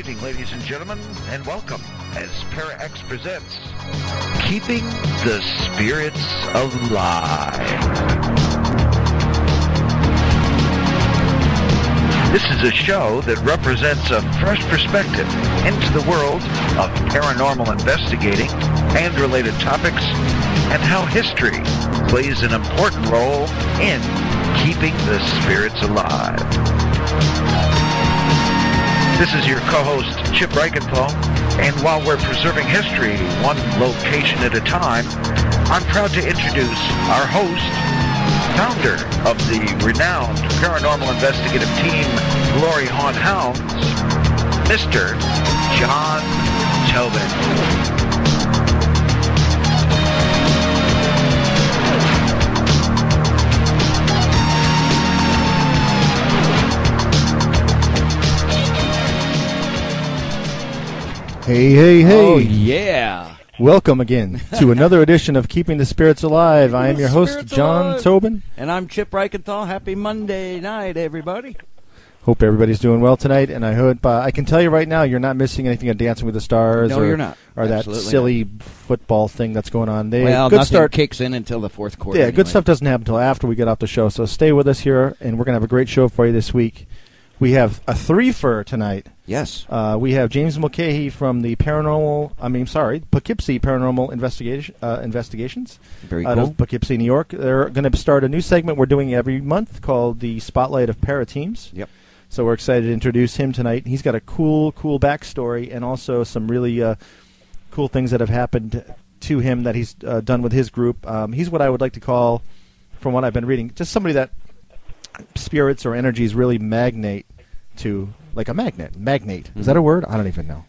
evening, ladies and gentlemen, and welcome as Para-X presents Keeping the Spirits Alive. This is a show that represents a fresh perspective into the world of paranormal investigating and related topics, and how history plays an important role in keeping the spirits alive. This is your co-host, Chip Reichenthal, and while we're preserving history one location at a time, I'm proud to introduce our host, founder of the renowned paranormal investigative team, Glory Haunt Hounds, Mr. John Tobin. Hey, hey, hey. Oh, yeah. Welcome again to another edition of Keeping the Spirits Alive. I am your host, John Tobin. And I'm Chip Reichenthal. Happy Monday night, everybody. Hope everybody's doing well tonight. And I hope I can tell you right now, you're not missing anything of Dancing with the Stars. No, you're not. Or that silly football thing that's going on. Nothing kicks in until the fourth quarter. Yeah, anyway. Good stuff doesn't happen until after we get off the show. So stay with us here, and we're going to have a great show for you this week. We have a three-fer tonight. Yes. We have James Mulcahy from the Poughkeepsie Paranormal Investigations. Very out cool. of Poughkeepsie, New York. They're going to start a new segment we're doing every month called the Spotlight of Para Teams. Yep. So we're excited to introduce him tonight. He's got a cool backstory and also some really cool things that have happened to him that he's done with his group. He's what I would like to call, from what I've been reading, just somebody that spirits or energies really magnate to, like a magnet. Magnate. Mm-hmm. Is that a word? I don't even know.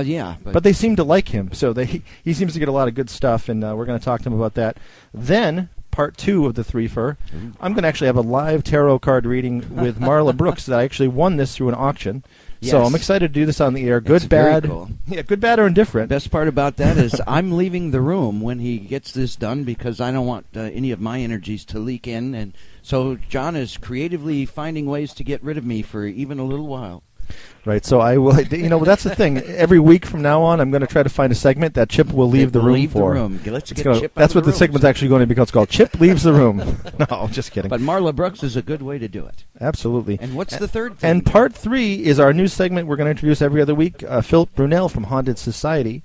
Yeah. But they seem to like him, so he seems to get a lot of good stuff, and we're going to talk to him about that. Then, part two of the three-fer, I'm going to actually have a live tarot card reading with Marla Brooks that I actually won this through an auction. Yes. So I'm excited to do this on the air. Good, bad. Very cool. Yeah, good, bad, or indifferent. Best part about that is I'm leaving the room when he gets this done because I don't want any of my energies to leak in, and so John is creatively finding ways to get rid of me for even a little while. Right, so I will, that's the thing. Every week from now on, I'm going to try to find a segment that Chip will leave the room for. Let's get Chip out That's what the room. segment's actually going to be called. It's called Chip Leaves the Room. No, just kidding. But Marla Brooks is a good way to do it. Absolutely. And what's the third thing? And part three is our new segment we're going to introduce every other week. Philip Brunel from Haunted Society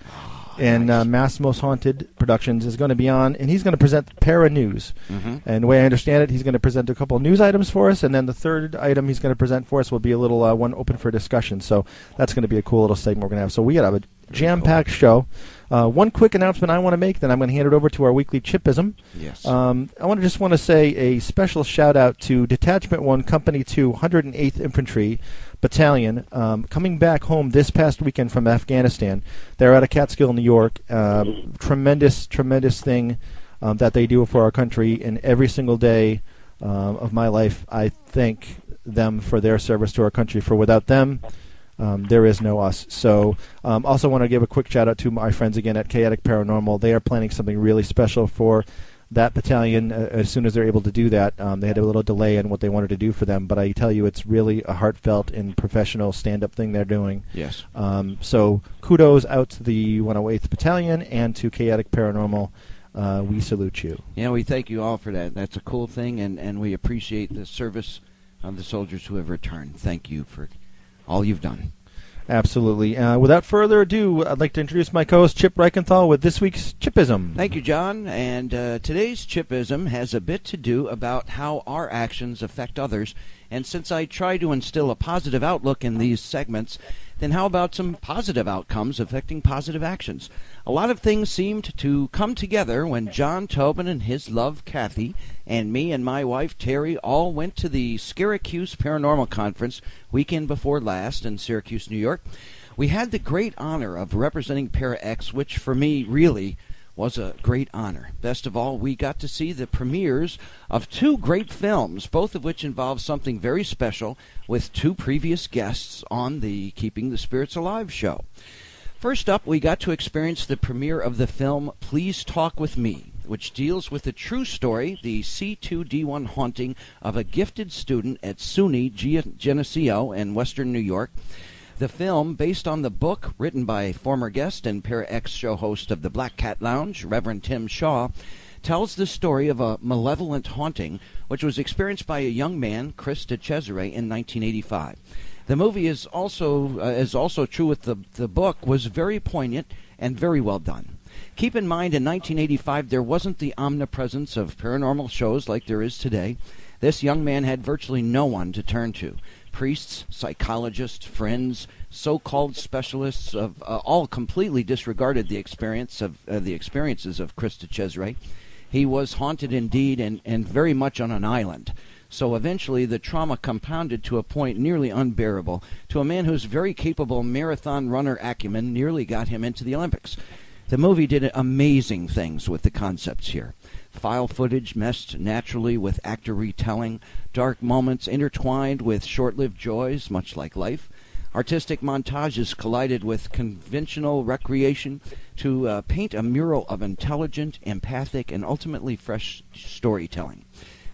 and Massimo's Haunted Productions is going to be on, and he's going to present Para News. Mm-hmm. And the way I understand it, he's going to present a couple of news items for us, and then the third item he's going to present for us will be a little one open for discussion. So that's going to be a cool little segment we're going to have. So we got a jam-packed show. One quick announcement I want to make, then I'm going to hand it over to our weekly Chipism. Yes. I just want to say a special shout-out to Detachment 1, Company 2, 108th Infantry Battalion, coming back home this past weekend from Afghanistan. They're out of Catskill, New York. Tremendous thing that they do for our country, and every single day of my life I thank them for their service to our country, for without them there is no us. So also want to give a quick shout out to my friends again at Chaotic Paranormal. They are planning something really special for that battalion as soon as they're able to do that. They had a little delay in what they wanted to do for them, but I tell you, it's really a heartfelt and professional stand-up thing they're doing. Yes. So kudos out to the 108th Battalion and to Chaotic Paranormal. We salute you. Yeah, we thank you all for that. That's a cool thing, and we appreciate the service of the soldiers who have returned. Thank you for all you've done. Absolutely. Without further ado, I'd like to introduce my co-host, Chip Reichenthal, with this week's Chipism. Thank you, John. And today's Chipism has a bit to do about how our actions affect others. And since I try to instill a positive outlook in these segments, then how about some positive outcomes affecting positive actions? A lot of things seemed to come together when John Tobin and his love, Kathy, and me and my wife, Terry, all went to the Syracuse Paranormal Conference weekend before last in Syracuse, New York. We had the great honor of representing Para-X, which for me really was a great honor. Best of all, we got to see the premieres of two great films, both of which involve something very special, with two previous guests on the Keeping the Spirits Alive show. First up, we got to experience the premiere of the film Please Talk With Me, which deals with the true story, the C2D1 haunting of a gifted student at SUNY Geneseo in western New York. The film, based on the book written by former guest and Para-X show host of the Black Cat Lounge, Reverend Tim Shaw, tells the story of a malevolent haunting which was experienced by a young man, Chris DeCesare, in 1985. The movie is also true with the book, was very poignant and very well done. Keep in mind, in 1985, there wasn't the omnipresence of paranormal shows like there is today. This young man had virtually no one to turn to. Priests, psychologists, friends, so-called specialists of all completely disregarded the experiences of Chris DeCesare. He was haunted indeed, and very much on an island. So eventually the trauma compounded to a point nearly unbearable to a man whose very capable marathon runner acumen nearly got him into the Olympics. The movie did amazing things with the concepts here. File footage meshed naturally with actor retelling, dark moments intertwined with short-lived joys, much like life. Artistic montages collided with conventional recreation to paint a mural of intelligent, empathic, and ultimately fresh storytelling.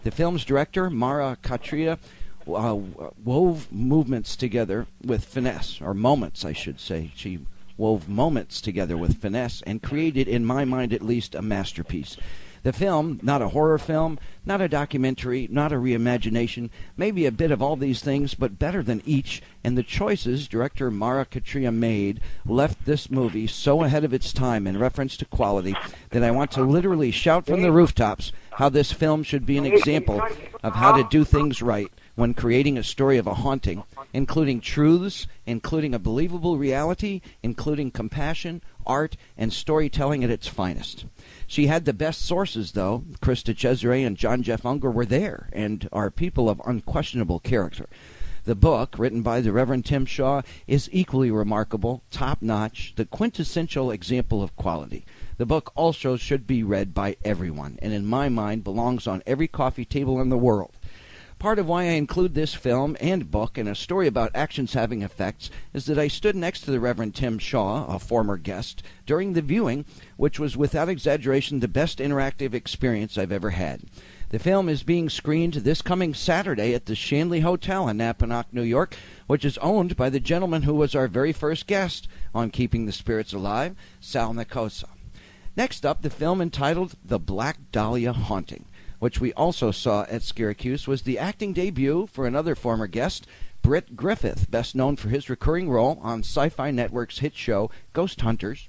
The film's director, Marla Catria, wove movements together with finesse, or moments, I should say. She wove moments together with finesse and created, in my mind at least, a masterpiece. The film, not a horror film, not a documentary, not a reimagination, maybe a bit of all these things, but better than each, and the choices director Marla Catria made left this movie so ahead of its time in reference to quality that I want to literally shout from the rooftops how this film should be an example of how to do things right when creating a story of a haunting, including truths, including a believable reality, including compassion, art, and storytelling at its finest. She had the best sources, though. Chris DeCesare and John Jeff Unger were there and are people of unquestionable character. The book, written by the Reverend Tim Shaw, is equally remarkable, top-notch, the quintessential example of quality. The book also should be read by everyone, and in my mind belongs on every coffee table in the world. Part of why I include this film and book in a story about actions having effects is that I stood next to the Reverend Tim Shaw, a former guest, during the viewing, which was without exaggeration the best interactive experience I've ever had. The film is being screened this coming Saturday at the Shanley Hotel in Napanoch, New York, which is owned by the gentleman who was our very first guest on Keeping the Spirits Alive, Sal Nicosa. Next up, the film entitled The Black Dahlia Haunting, which we also saw at Syracuse, was the acting debut for another former guest, Britt Griffith, best known for his recurring role on Sci-Fi Network's hit show Ghost Hunters.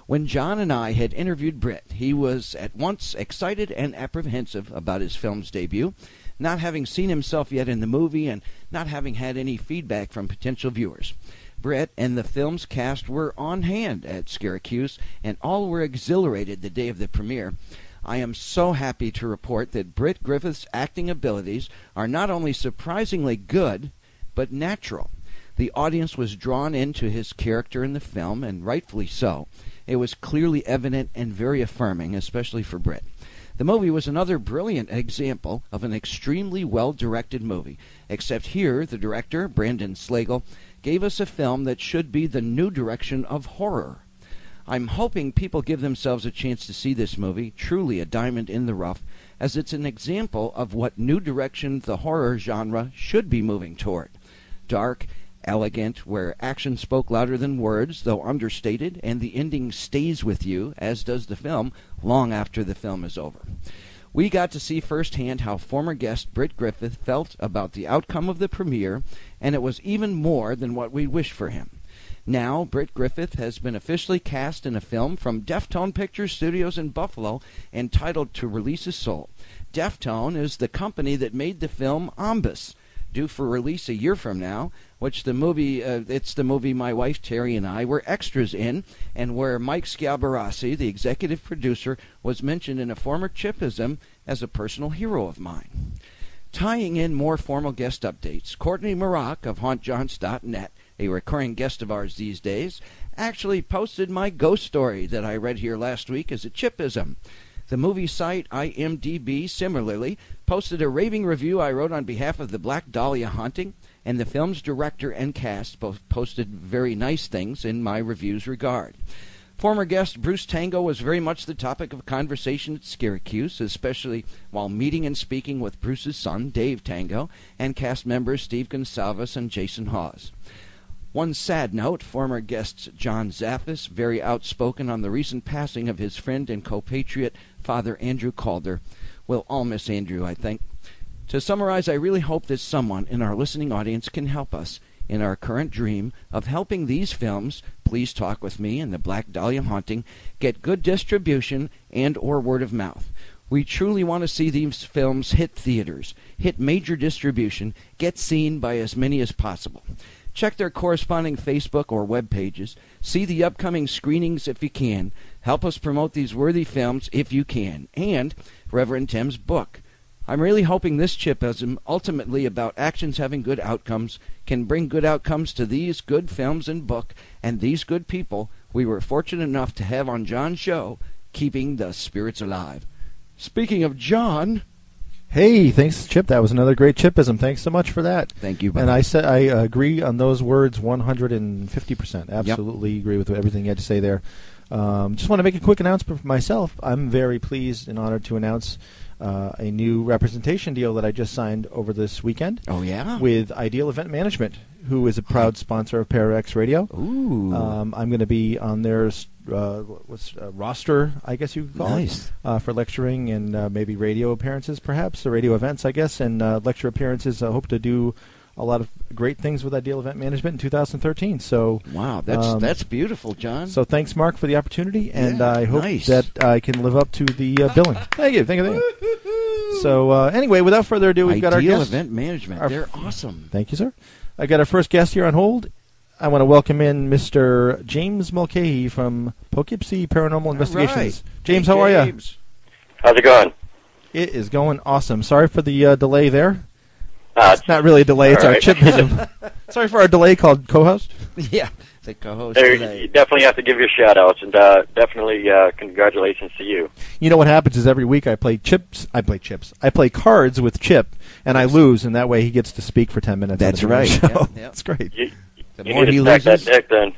When John and I had interviewed Britt, he was at once excited and apprehensive about his film's debut, not having seen himself yet in the movie and not having had any feedback from potential viewers. Britt and the film's cast were on hand at Syracuse, and all were exhilarated the day of the premiere. I am so happy to report that Britt Griffith's acting abilities are not only surprisingly good, but natural. The audience was drawn into his character in the film, and rightfully so. It was clearly evident and very affirming, especially for Britt. The movie was another brilliant example of an extremely well-directed movie, except here the director, Brandon Slagle, gave us a film that should be the new direction of horror. I'm hoping people give themselves a chance to see this movie, truly a diamond in the rough, as it's an example of what new direction the horror genre should be moving toward. Dark, elegant, where action spoke louder than words, though understated, and the ending stays with you, as does the film, long after the film is over. We got to see firsthand how former guest Britt Griffith felt about the outcome of the premiere, and it was even more than what we wished for him. Now, Britt Griffith has been officially cast in a film from Deftone Pictures Studios in Buffalo entitled To Release His Soul. Deftone is the company that made the film Ombus, due for release a year from now, which it's the movie my wife Terry and I were extras in, and where Mike Schiabarassi, the executive producer, was mentioned in a former Chipism as a personal hero of mine. Tying in more formal guest updates, Courtney Maroc of HauntJohns.net, a recurring guest of ours these days, actually posted my ghost story that I read here last week as a Chipism. The movie site IMDb similarly posted a raving review I wrote on behalf of the Black Dahlia Haunting, and the film's director and cast both posted very nice things in my review's regard. Former guest Bruce Tango was very much the topic of conversation at Syracuse, especially while meeting and speaking with Bruce's son, Dave Tango, and cast members Steve Gonsalves and Jason Hawes. One sad note, former guest John Zaffis, very outspoken on the recent passing of his friend and compatriot, Father Andrew Calder. We'll all miss Andrew, I think. To summarize, I really hope that someone in our listening audience can help us in our current dream of helping these films, Please Talk With Me and The Black Dahlia Haunting, get good distribution and or word of mouth. We truly want to see these films hit theaters, hit major distribution, get seen by as many as possible. Check their corresponding Facebook or web pages. See the upcoming screenings if you can. Help us promote these worthy films if you can. And Reverend Tim's book. I'm really hoping this chipism, ultimately about actions having good outcomes, can bring good outcomes to these good films and book and these good people we were fortunate enough to have on John's show, keeping the spirits alive. Speaking of John... Hey, thanks, Chip. That was another great chipism. Thanks so much for that. Thank you, buddy. And I agree on those words 150%. Absolutely agree with everything you had to say there. Just want to make a quick announcement for myself. I'm very pleased and honored to announce a new representation deal that I just signed over this weekend. Oh, yeah? With Ideal Event Management, who is a proud sponsor of ParaX Radio. Ooh. I'm going to be on their roster, I guess you could call nice. it, for lecturing and maybe radio appearances, perhaps, or radio events, I guess, and lecture appearances. I hope to do a lot of great things with Ideal Event Management in 2013. So wow, that's beautiful, John. So thanks, Mark, for the opportunity, and I hope nice. that I can live up to the billing. Thank you. So anyway, without further ado, we've got our Ideal guest. Event Management. They're awesome. Thank you, sir. I got our first guest here on hold. I want to welcome in Mr. James Mulcahy from Poughkeepsie Paranormal Investigations. Right. James, hey, how are you? How's it going? It is going awesome. Sorry for the delay there. It's not really a delay. It's right. our chipism. Sorry for our delay called co-host. Yeah, the co-host there, today. you definitely have to give your shout-outs, and definitely congratulations to you. You know what happens is every week I play cards with Chip, and I lose, and that way he gets to speak for 10 minutes. That's right. Yep. Yep. That's great. The You more need he to stack that loses... deck then.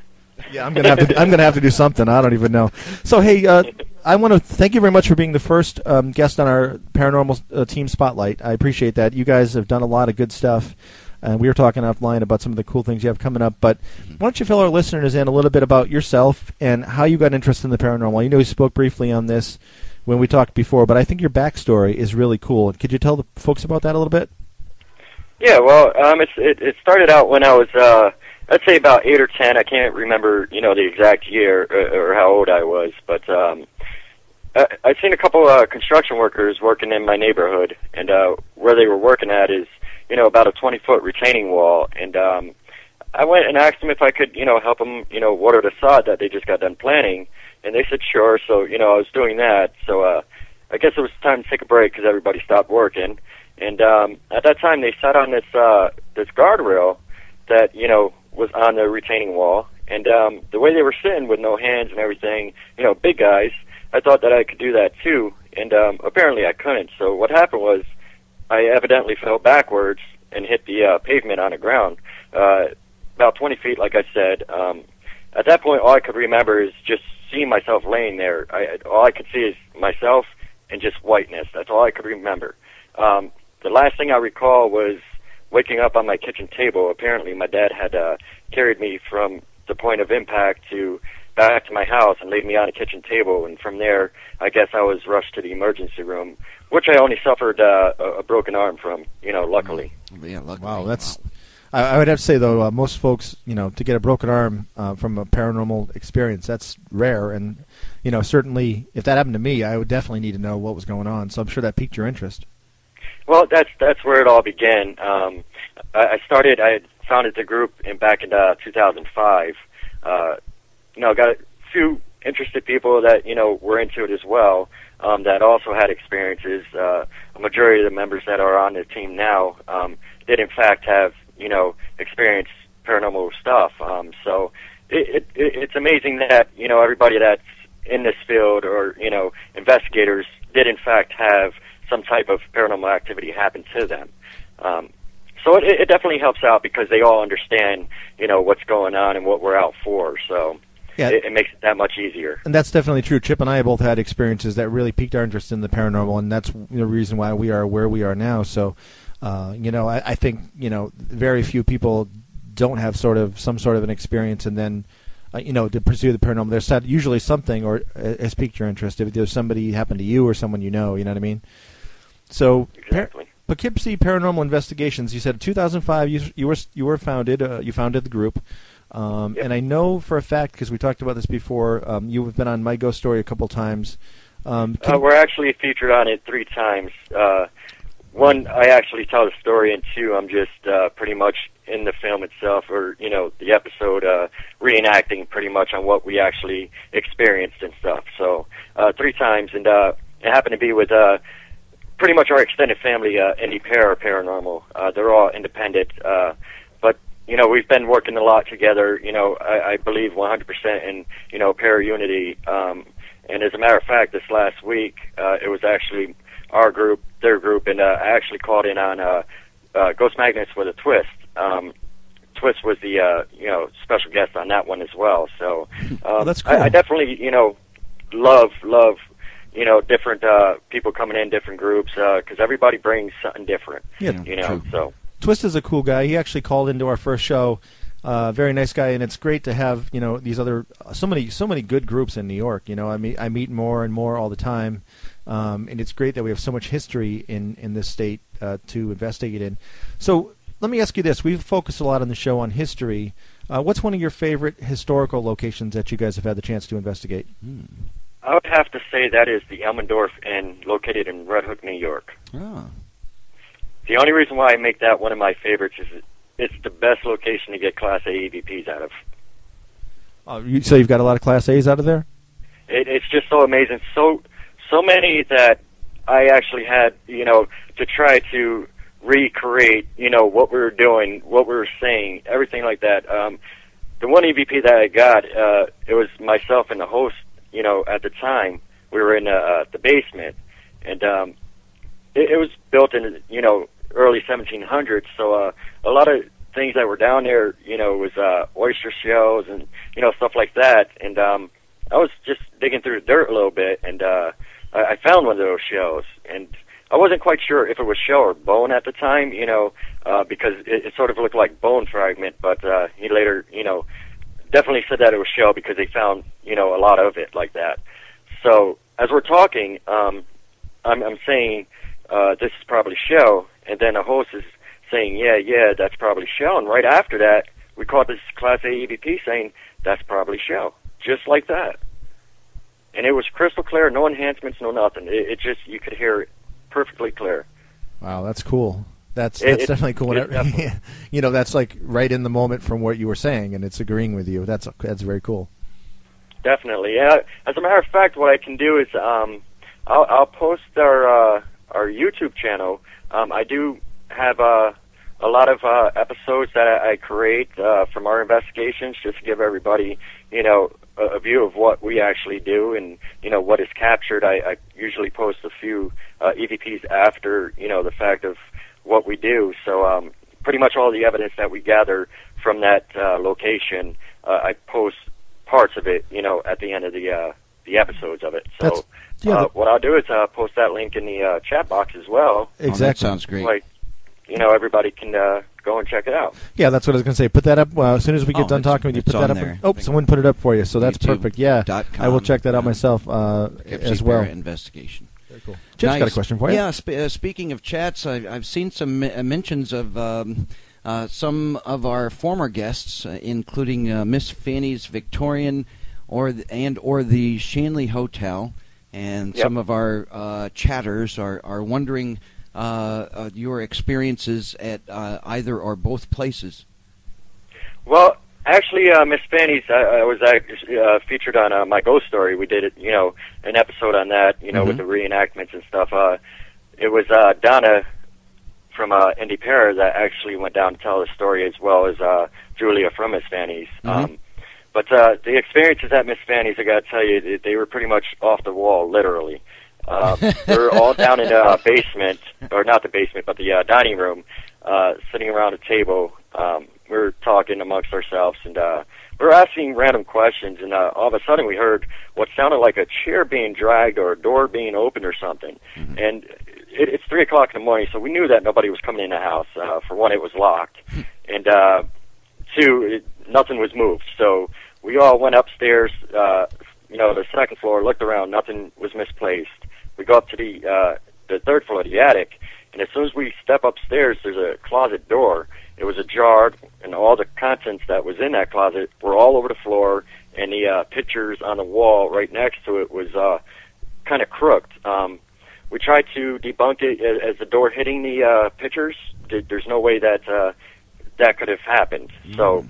Yeah, I'm gonna have to do something. I don't even know. So hey, I want to thank you very much for being the first guest on our paranormal team spotlight. I appreciate that. You guys have done a lot of good stuff, and we were talking offline about some of the cool things you have coming up. But why don't you fill our listeners in a little bit about yourself and how you got interested in the paranormal? You know, you spoke briefly on this when we talked before, but I think your backstory is really cool. Could you tell the folks about that a little bit? Yeah, well, it started out when I was, I'd say about 8 or 10. I can't remember, the exact year or how old I was, but I'd seen a couple construction workers working in my neighborhood, and where they were working at is, about a 20-foot retaining wall, and I went and asked them if I could, help them, water the sod that they just got done planting, and they said sure. So, I was doing that. So I guess it was time to take a break because everybody stopped working, and at that time they sat on this guardrail that, was on the retaining wall, and the way they were sitting with no hands and everything, big guys, I thought that I could do that too, and apparently I couldn't. So what happened was I evidently fell backwards and hit the pavement on the ground, about 20 feet, like I said. At that point, all I could remember is just seeing myself laying there. All I could see is myself and just whiteness. That's all I could remember. The last thing I recall was waking up on my kitchen table. Apparently, my dad had carried me from the point of impact back to my house and laid me on a kitchen table. And from there, I guess I was rushed to the emergency room, which I only suffered a broken arm from, luckily. Yeah, luckily. Wow, that's... I would have to say, though, most folks, to get a broken arm from a paranormal experience, that's rare. And, certainly, if that happened to me, I would definitely need to know what was going on. So I'm sure that piqued your interest. Well, that's where it all began. I founded the group back in 2005. Got a few interested people that, were into it as well, that also had experiences. A majority of the members that are on the team now did, in fact, have, experienced paranormal stuff. So it's amazing that, everybody that's in this field or, investigators did, in fact, have some type of paranormal activity happen to them. So it definitely helps out because they all understand, what's going on and what we're out for. So yeah, it makes it that much easier. And that's definitely true. Chip and I both had experiences that really piqued our interest in the paranormal, and that's the reason why we are where we are now. So, I think, very few people don't have some sort of an experience, and then to pursue the paranormal. There's usually something or has piqued your interest. If there's somebody happened to you or someone you know what I mean. So Exactly. Poughkeepsie Paranormal Investigations. You said 2005. You were founded. You founded the group. Yep. And I know for a fact, because we talked about this before, you have been on My Ghost Story a couple times. We're actually featured on it 3 times. One, I actually tell the story, and 2, I'm just pretty much in the film itself, or the episode, reenacting pretty much on what we actually experienced and stuff. So 3 times, and it happened to be with pretty much our extended family, Indie Paranormal. They're all independent, but we've been working a lot together. I believe 100% in para unity. And as a matter of fact, this last week it was actually our group, their group, and I actually called in on Ghost Magnets with a Twist. Twist was the special guest on that one as well. So that's cool. I definitely love different people coming in, different groups, because everybody brings something different. Yeah, true. So Twist is a cool guy. He actually called into our first show. Very nice guy, and it's great to have these other so many good groups in New York. I meet more and more all the time, and it's great that we have so much history in this state to investigate in. So let me ask you this: we've focused a lot on the show on history. What's one of your favorite historical locations that you guys have had the chance to investigate? I would have to say that is the Elmendorf Inn, located in Red Hook, New York. Oh. The only reason why I make that one of my favorites is it's the best location to get Class A EVPs out of. So you've got a lot of Class A's out of there? It's just so amazing. So many that I actually had, to try to recreate, what we were doing, what we were saying, everything like that. The one EVP that I got, it was myself and the host, at the time. We were in the basement, and it was built in, early 1700s, so a lot of things that were down there, was oyster shells and, stuff like that, and I was just digging through the dirt a little bit, and I found one of those shells, and I wasn't quite sure if it was shell or bone at the time, because it sort of looked like bone fragment, but he later, definitely said that it was shell because they found, a lot of it like that. So as we're talking, I'm saying this is probably shell, and then the host is saying, yeah, that's probably shell, and right after that, we caught this Class A EVP saying, that's probably shell, just like that. And it was crystal clear, no enhancements, no nothing. It just, you could hear it perfectly clear. Wow, that's cool. That's definitely cool. That's like right in the moment from what you were saying, and it's agreeing with you. That's very cool. Definitely. Yeah. As a matter of fact, what I can do is I'll post our YouTube channel. I do have a lot of episodes that I create from our investigations, just to give everybody, a view of what we actually do and, what is captured. I usually post a few EVPs after, the fact of what we do. So pretty much all the evidence that we gather from that location, I post parts of it, at the end of the episodes of it. So what I'll do is post that link in the chat box as well. Exactly. Oh, that sounds great. Like, everybody can go and check it out. Yeah, that's what I was going to say. Put that up as soon as we get done talking with you. Put that up. There. Someone put it up for you, so that's perfect. Yeah, I will check that out myself as well. Investigation. Very cool. Jim's got a question for you. Yeah, speaking of chats, I've seen some mentions of some of our former guests, including Miss Fanny's Victorian or the Shanley Hotel, and some of our chatters are wondering your experiences at either or both places. Well, actually, Miss Fanny's, I was featured on My Ghost Story. We did it, an episode on that, with the reenactments and stuff. It was Donna from Indie Para that actually went down to tell the story, as well as Julia from Miss Fanny's. But the experiences at Miss Fanny's, I got to tell you, they were pretty much off the wall, literally. We were all down in the basement, or not the basement, but the dining room, sitting around a table. We were talking amongst ourselves, and we were asking random questions, and all of a sudden we heard what sounded like a chair being dragged or a door being opened or something. And it's 3 o'clock in the morning, so we knew that nobody was coming in the house. For one, it was locked. And two, nothing was moved. So we all went upstairs, the second floor, looked around, nothing was misplaced. We go up to the third floor, the attic, and as soon as we step upstairs, there's a closet door. It was ajar, and all the contents that was in that closet were all over the floor, and the pictures on the wall right next to it was kind of crooked. We tried to debunk it as the door hitting the pictures. There's no way that that could have happened. So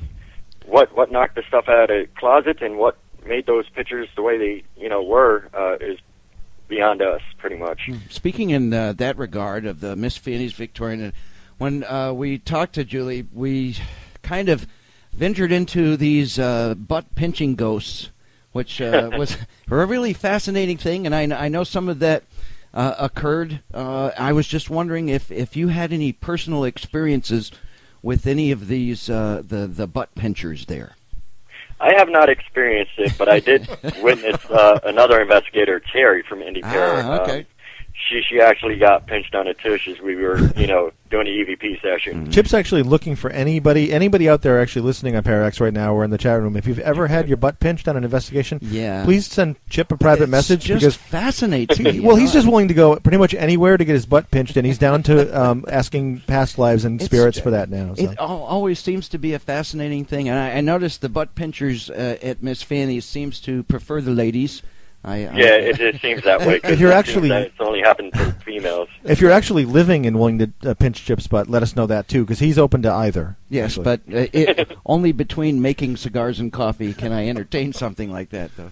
what knocked the stuff out of the closet and what made those pictures the way they were is beyond us, pretty much. Speaking in that regard of the Miss Fanny's Victorian, when we talked to Julie, we kind of ventured into these butt-pinching ghosts, which was a really fascinating thing, and I know some of that occurred. I was just wondering if you had any personal experiences with any of these, the butt pinchers there. I have not experienced it, but I did witness another investigator, Terry from Indy Para. Okay. She actually got pinched on the tush as we were, doing the EVP session. Chip's actually looking for anybody out there actually listening on Parallax right now or in the chat room. If you've ever had your butt pinched on an investigation, please send Chip a private message. Just because fascinates me. Well, he's just willing to go pretty much anywhere to get his butt pinched, and he's down to asking past lives and spirits for that now. So. It always seems to be a fascinating thing, and I noticed the butt pinchers at Miss Fanny's seems to prefer the ladies. It seems that way. If you're actually, it's only happened to females. If you're actually living and willing to pinch Chip's butt, let us know that too, because he's open to either. Yes, actually. but only between making cigars and coffee can I entertain something like that, though.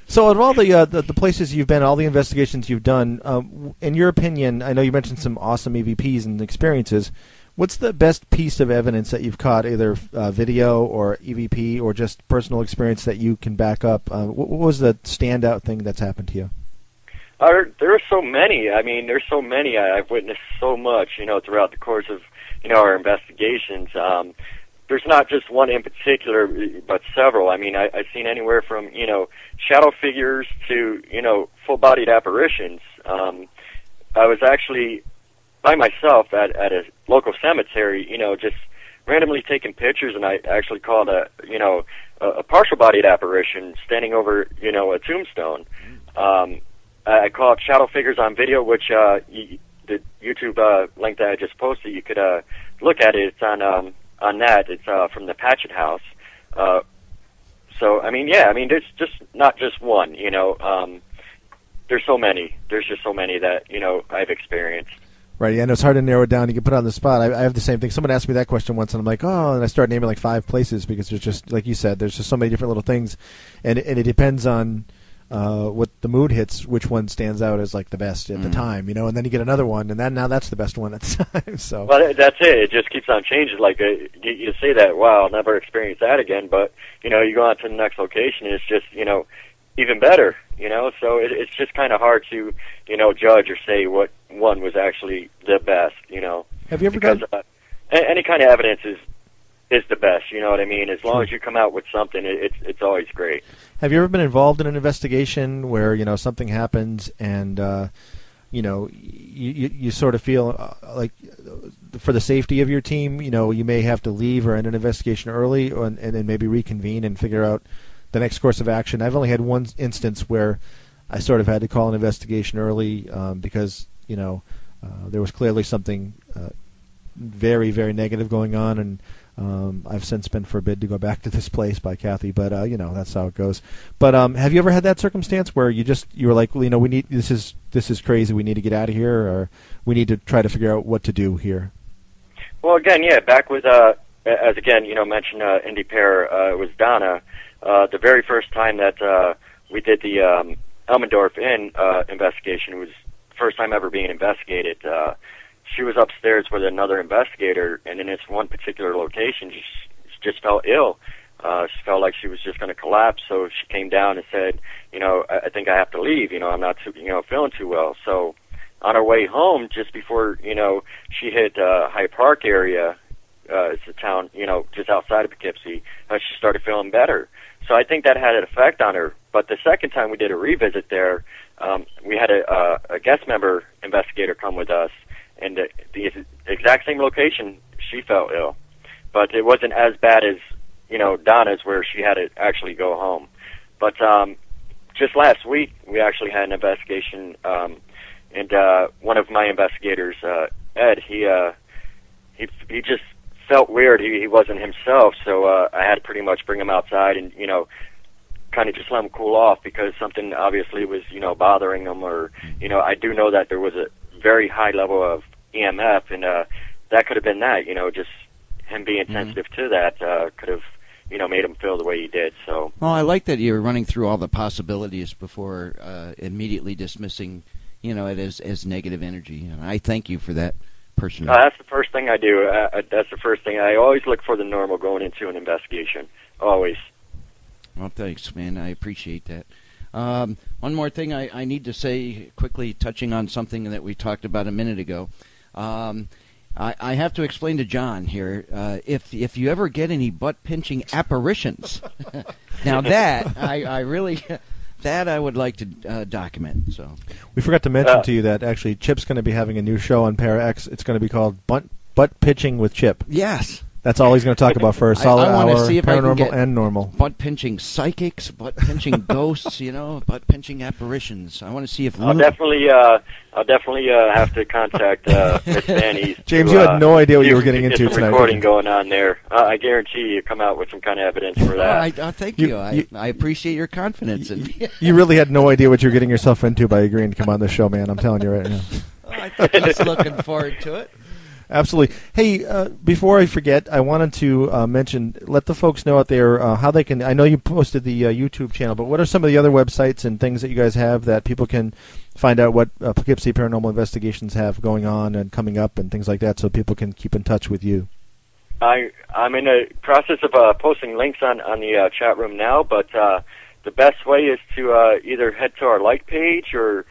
So, of all the places you've been, all the investigations you've done, in your opinion, I know you mentioned some awesome EVPs and experiences. What's the best piece of evidence that you've caught, either video or EVP or just personal experience that you can back up? What was the standout thing that's happened to you? There are so many. I mean, there's so many. I've witnessed so much, throughout the course of, our investigations. There's not just one in particular, but several. I mean, I've seen anywhere from, shadow figures to, full-bodied apparitions. I was actually by myself at a local cemetery, just randomly taking pictures, and I actually caught a partial-bodied apparition standing over, a tombstone. I caught shadow figures on video, which the YouTube link that I just posted, you could look at it. It's on that. It's from the Patchett House. So, there's just not just one, there's so many. There's just so many that, I've experienced. Right, yeah, and it's hard to narrow it down. You can put it on the spot. I have the same thing. Someone asked me that question once, and I'm like, and I started naming like 5 places because there's just, like you said, there's just so many different little things, and it depends on what the mood hits, which one stands out as like the best at the time, and then you get another one, and now that's the best one at the time. So, well, that's it. It just keeps on changing. Like you say that, wow, I'll never experience that again. But you go on to the next location, and it's just even better. So it's just kind of hard to judge or say what one was actually the best. Have you ever because any kind of evidence is the best. You know what I mean? As long as you come out with something, it's always great. Have you ever been involved in an investigation where something happens and you sort of feel like for the safety of your team, you may have to leave or end an investigation early, and then maybe reconvene and figure out the next course of action? I've only had one instance where I sort of had to call an investigation early because there was clearly something very, very negative going on, and I've since been forbid to go back to this place by Kathy, but that's how it goes. But have you ever had that circumstance where you were like, we need this is crazy, we need to get out of here, or we need to try to figure out what to do here? Well, again, back with as again mentioned Indy Para, it was Donna. The very first time that we did the Elmendorf Inn investigation, it was the first time ever being investigated. She was upstairs with another investigator, and in this one particular location, she just felt ill. She felt like she was just going to collapse, so she came down and said, I think I have to leave. I'm not feeling too well. So on her way home, just before, she hit Hyde Park area, it's a town, just outside of Poughkeepsie, she started feeling better. So I think that had an effect on her. But the second time we did a revisit there, we had a guest member investigator come with us, and the exact same location, she felt ill. but it wasn't as bad as, Donna's, where she had to actually go home. But just last week, we actually had an investigation, and one of my investigators, Ed, he just felt weird. He wasn't himself, so I had to pretty much bring him outside and, kind of just let him cool off, because something obviously was, bothering him, or, I do know that there was a very high level of EMF, and that could have been that, just him being sensitive to that could have, made him feel the way he did. So, well, I like that you're running through all the possibilities before immediately dismissing, it as negative energy, and I thank you for that personally. That's the first thing I do. That's the first thing. I always look for the normal going into an investigation. Always. Well, thanks, man. I appreciate that. One more thing I need to say quickly, touching on something that we talked about a minute ago. I have to explain to John here, if you ever get any butt-pinching apparitions, now that, I really... That I would like to document. So we forgot to mention to you that actually Chip's going to be having a new show on Para X. It's going to be called Butt Pitching with Chip. Yes. That's all he's going to talk about for a solid I hour, see if paranormal I can get and normal. Butt-pinching psychics, butt-pinching ghosts, butt-pinching apparitions. I want to see if... I'll definitely have to contact Miss Fanny. James, you had no idea what you were getting into tonight. Recording going on there. I guarantee you come out with some kind of evidence for that. Thank you. I appreciate your confidence. You really had no idea what you're getting yourself into by agreeing to come on the show, man. I'm telling you right now. I think he's looking forward to it. Absolutely. Hey, before I forget, I wanted to let the folks know out there how they can. I know you posted the YouTube channel, but what are some of the other websites and things that you guys have that people can find out what Poughkeepsie Paranormal Investigations have going on and coming up and things like that, so people can keep in touch with you? I'm in the process of posting links on the chat room now, but the best way is to either head to our like page, or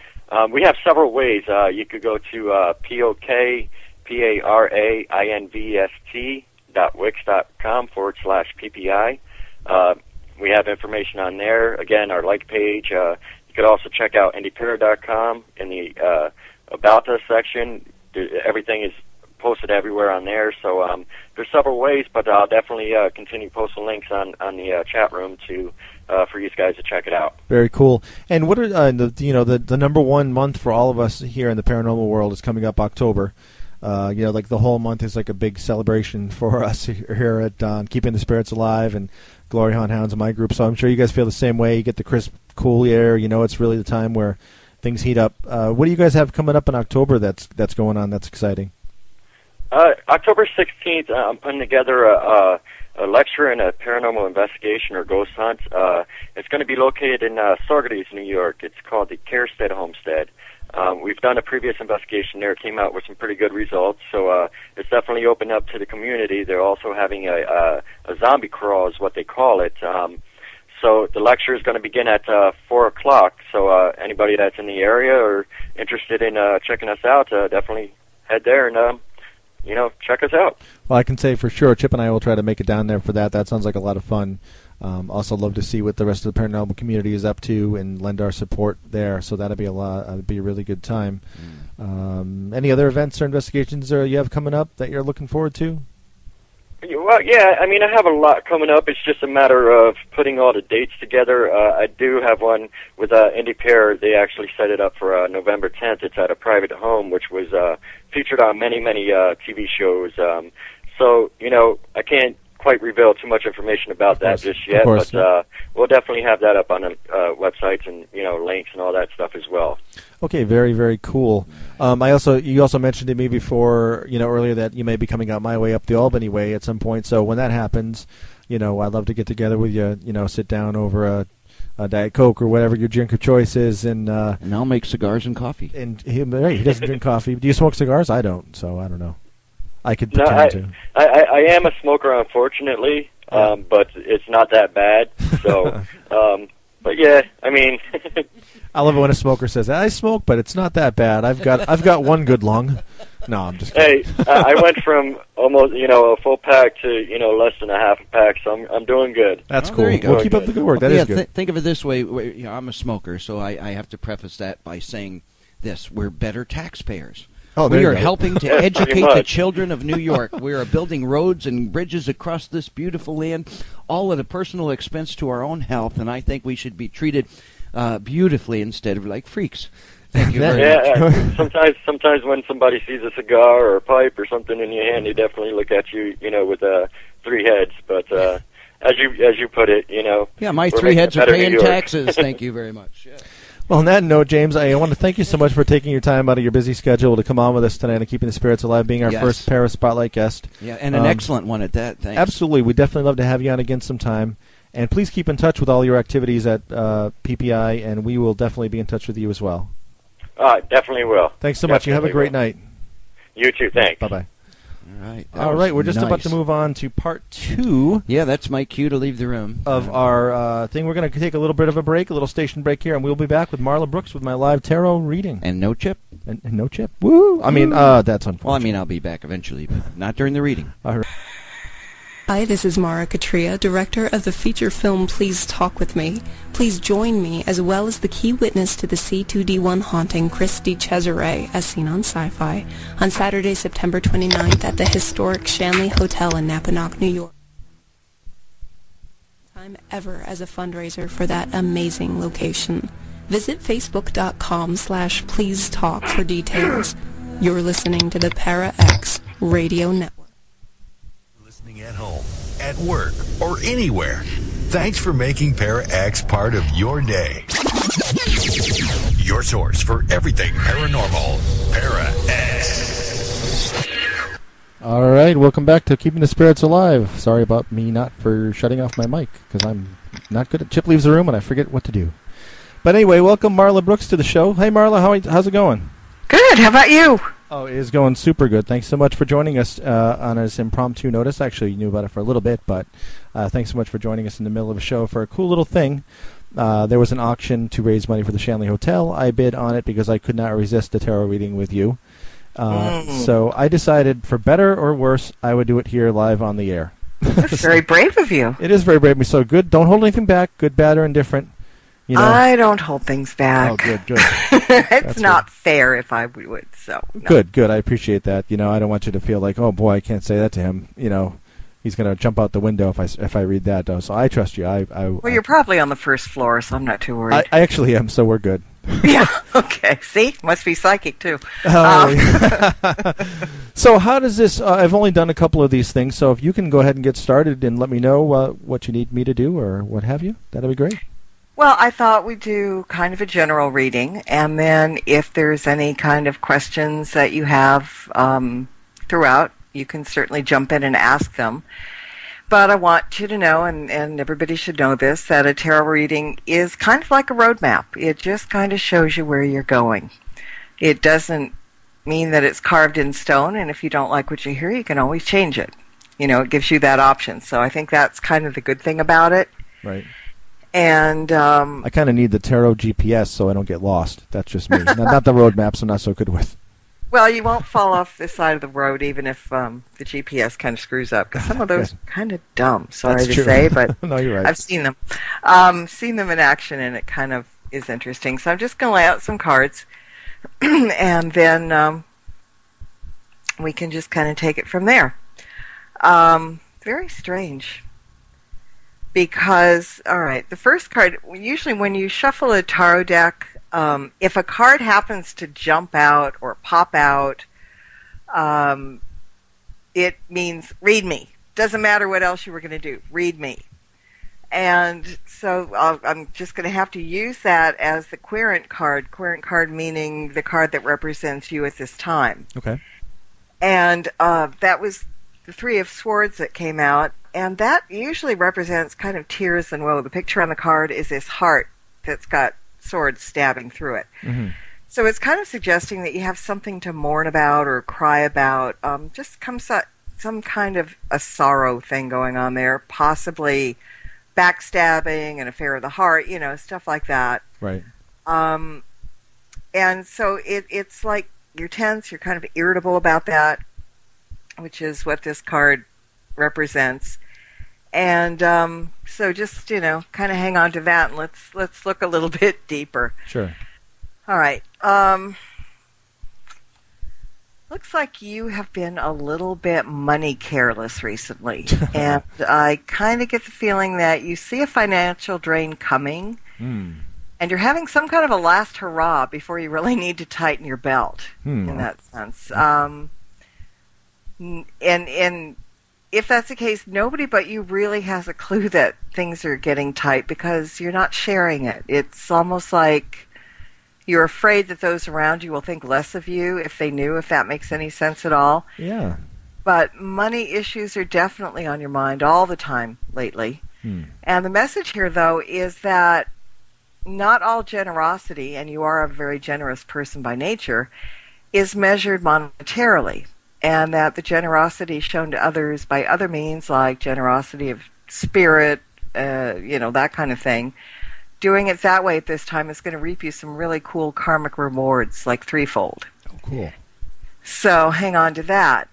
we have several ways. You could go to POKPARAINVEST.wix.com/PPI. We have information on there. Again, our like page. You could also check out IndiePara.com in the About Us section. Everything is posted everywhere on there. So there's several ways, but I'll definitely continue posting links on the chat room for you guys to check it out. Very cool. And what are the number one month for all of us here in the paranormal world is coming up October. Like the whole month is like a big celebration for us here at Keeping the Spirits Alive and Glory Hunt Hounds in my group. So I'm sure you guys feel the same way. You get the crisp, cool air. It's really the time where things heat up. What do you guys have coming up in October that's going on that's exciting? October 16th, I'm putting together a lecture and a paranormal investigation or ghost hunt. It's going to be located in Saugerties, New York. It's called the Kerstead Homestead. We've done a previous investigation there. It came out with some pretty good results, so it's definitely open up to the community. They're also having a zombie crawl, is what they call it. So the lecture is going to begin at 4 o'clock, so anybody that's in the area or interested in checking us out, definitely head there and, check us out. Well, I can say for sure Chip and I will try to make it down there for that. That sounds like a lot of fun. Also love to see what the rest of the paranormal community is up to and lend our support there. So that'd be a really good time. Any other events or investigations you have coming up that you're looking forward to? Well, yeah, I have a lot coming up. It's just a matter of putting all the dates together. I do have one with Indie Pair. They actually set it up for November 10th. It's at a private home, which was featured on many TV shows. So, I can't quite reveal too much information about that just yet, but we'll definitely have that up on the websites and links and all that stuff as well. Okay, very, very cool. You also mentioned to me before, earlier that you may be coming out my way up the Albany way at some point. So when that happens, I'd love to get together with you. Sit down over a Diet Coke or whatever your drink of choice is, and I'll make cigars and coffee. And he doesn't drink coffee. Do you smoke cigars? I don't, so I don't know. I could pretend to. I am a smoker, unfortunately, but it's not that bad. So, but yeah, I love it when a smoker says, "I smoke, but it's not that bad. I've got one good lung." No, I'm just kidding. Hey, I went from almost a full pack to less than a half a pack, so I'm doing good. That's cool. We'll keep up the good work. That is good. Think of it this way: I'm a smoker, so I have to preface that by saying this: we're better taxpayers. Oh, there we you are go. helping to Yeah, pretty educate the much. children of New York. We are building roads and bridges across this beautiful land, all at a personal expense to our own health, and I think we should be treated beautifully instead of like freaks. Thank you very much. Yeah, sometimes when somebody sees a cigar or a pipe or something in your hand, they definitely look at you, with 3 heads. But as you put it, Yeah, my we're 3 making heads it are better New paying York. taxes. Thank you very much. Yeah. Well, on that note, James, I want to thank you so much for taking your time out of your busy schedule to come on with us tonight and keeping the spirits alive, being our Yes. first Paris Spotlight guest. Yeah, and an excellent one at that. Thanks. Absolutely. We'd definitely love to have you on again sometime. And please keep in touch with all your activities at PPI, and we will definitely be in touch with you as well. Definitely will. Thanks so much. You have a great night. You too. Thanks. Bye-bye. All right. All right, we're just about to move on to part 2 Yeah, that's my cue to leave the room. of our thing. We're going to take a little bit of a break, a little station break here, and we'll be back with Marla Brooks with my live tarot reading. And no Chip. And no Chip. Woo! I mean, that's unfortunate. Well, I mean, I'll be back eventually, but not during the reading. All right. Hi, this is Mara Katria, director of the feature film Please Talk With Me. Please join me as well as the key witness to the C2D1 haunting Chris DiCesare, as seen on Sci-Fi, on Saturday, September 29th at the historic Shanley Hotel in Napanoch, New York. Time ever as a fundraiser for that amazing location. Visit facebook.com/Please Talk for details. You're listening to the Para X Radio Network. At home, at work, or anywhere. Thanks for making Para X part of your day. Your source for everything paranormal. Para X. All right, welcome back to Keeping the Spirits Alive. Sorry about me not for shutting off my mic, because I'm not good at... Chip leaves the room and I forget what to do. But anyway, welcome Marla Brooks to the show. Hey Marla, how's it going? Good. How about you? Oh, it is going super good. Thanks so much for joining us on this impromptu notice. Actually, you knew about it for a little bit, but thanks so much for joining us in the middle of a show for a cool little thing. There was an auction to raise money for the Shanley Hotel. I bid on it because I could not resist a tarot reading with you. So I decided, for better or worse, I would do it here live on the air. That's very brave of you. It is very brave of me. So good. Don't hold anything back. Good, bad, or indifferent. I don't hold things back. Oh, good. It's not fair if I would, so. No. Good. I appreciate that. I don't want you to feel like, oh boy, I can't say that to him. He's going to jump out the window if I read that. So I trust you. Well, you're probably on the first floor, so I'm not too worried. I actually am, so we're good. Yeah, okay. See? Must be psychic, too. So how does this... I've only done a couple of these things, so if you can go ahead and get started and let me know what you need me to do or what have you, that'd be great. Well, I thought we'd do kind of a general reading, and then if there's any kind of questions that you have throughout, you can certainly jump in and ask them. But I want you to know, and everybody should know this, that a tarot reading is kind of like a roadmap. It just kind of shows you where you're going. It doesn't mean that it's carved in stone, and if you don't like what you hear, you can always change it. It gives you that option. So I think that's kind of the good thing about it. Right. And I kind of need the tarot GPS so I don't get lost. That's just me. not the road maps I'm not so good with. Well, you won't fall off this side of the road even if the GPS kind of screws up, because some of those are kind of dumb, sorry That's to true. say, but No, you're right. I've seen them. Seen them in action, and it kind of is interesting. So I'm just going to lay out some cards, and then we can just kind of take it from there. Very strange. Because, all right, the first card, usually when you shuffle a tarot deck, if a card happens to jump out or pop out, it means read me. Doesn't matter what else you were going to do. Read me. And so I'm just going to have to use that as the querent card. Querent card meaning the card that represents you at this time. Okay. And that was the Three of Swords that came out. And that usually represents kind of tears and woe. The picture on the card is this heart that's got swords stabbing through it. Mm-hmm. So it's kind of suggesting that you have something to mourn about or cry about. Just some kind of a sorrow thing going on there, possibly backstabbing, an affair of the heart, stuff like that. Right. And so it's like you're tense, you're kind of irritable about that, which is what this card represents. And so just, kind of hang on to that, and let's look a little bit deeper. Sure. All right. Looks like you have been a little bit money careless recently. And I kind of get the feeling that you see a financial drain coming, and you're having some kind of a last hurrah before you really need to tighten your belt in that sense. And if that's the case, nobody but you really has a clue that things are getting tight because you're not sharing it. It's almost like you're afraid that those around you will think less of you if they knew, if that makes any sense at all. Yeah. But money issues are definitely on your mind all the time lately. And the message here, though, is that not all generosity, and you are a very generous person by nature, is measured monetarily. And that the generosity shown to others by other means, like generosity of spirit, that kind of thing, doing it that way at this time is going to reap you some really cool karmic rewards, like threefold. Oh, cool. So hang on to that.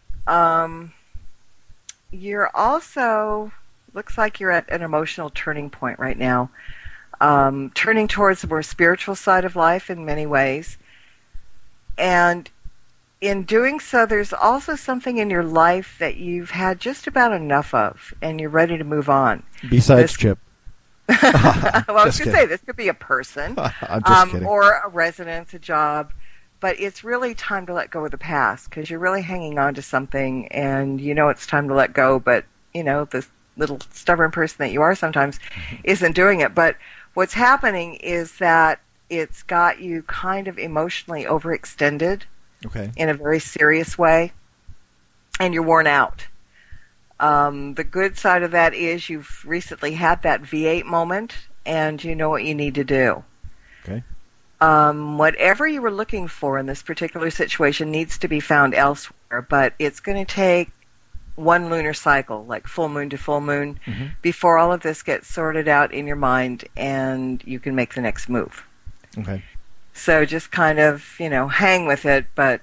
You're also, looks like you're at an emotional turning point right now, turning towards the more spiritual side of life in many ways. And in doing so, there's also something in your life that you've had just about enough of, and you're ready to move on. Besides Chip. Well, I was going to say, this could be a person, I'm just kidding. or a residence, a job, but it's really time to let go of the past, because you're really hanging on to something, and you know it's time to let go, but, this little stubborn person that you are sometimes isn't doing it. But what's happening is that it's got you kind of emotionally overextended. Okay. In a very serious way, and you're worn out. The good side of that is you've recently had that V8 moment, and you know what you need to do. Okay. Whatever you were looking for in this particular situation needs to be found elsewhere, but it's going to take one lunar cycle, like full moon to full moon, before all of this gets sorted out in your mind and you can make the next move. Okay. So just kind of, hang with it, but,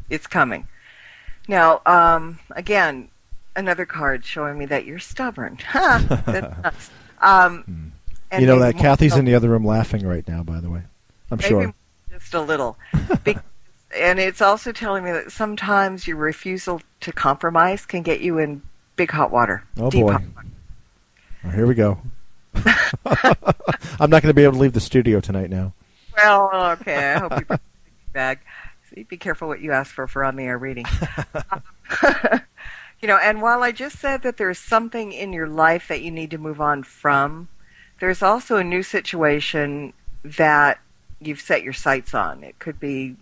it's coming. Now, again, another card showing me that you're stubborn. That's nuts. That Kathy's in the other room laughing right now, by the way. I'm sure. Just a little. And it's also telling me that sometimes your refusal to compromise can get you in big hot water. Oh, deep boy. hot water. Well, here we go. I'm not going to be able to leave the studio tonight now. Well, okay. I hope you bring a bag. So be careful what you ask for on-the-air reading. And while I just said that there's something in your life that you need to move on from, there's also a new situation that you've set your sights on. It could be,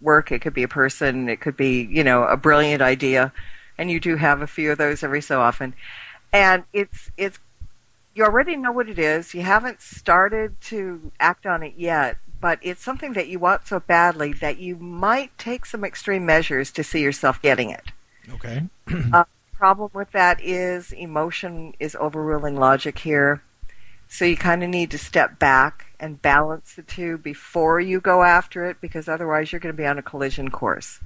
work. It could be a person. It could be, a brilliant idea. And you do have a few of those every so often. And it's you already know what it is. You haven't started to act on it yet, but it's something that you want so badly that you might take some extreme measures to see yourself getting it. Okay. Problem with that is emotion is overruling logic here. So you kind of need to step back and balance the two before you go after it, because otherwise you're going to be on a collision course.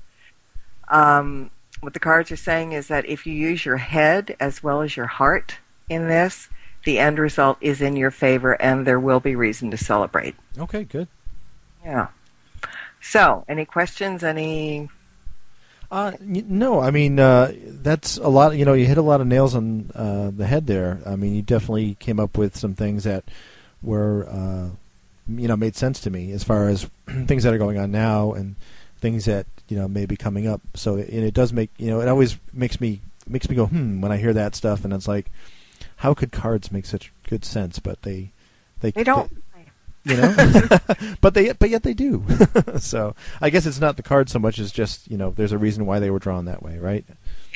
What the cards are saying is that if you use your head as well as your heart in this, the end result is in your favor, and there will be reason to celebrate. Okay, good. Yeah. So, any questions? Any? No, I mean, that's a lot. You hit a lot of nails on the head there. I mean, you definitely came up with some things that were, made sense to me as far as things that are going on now and things that, may be coming up. So, and it does make, it always makes me go, when I hear that stuff, and it's like, how could cards make such good sense? But they don't. But yet they do. So I guess it's not the card so much as just there's a reason why they were drawn that way, right?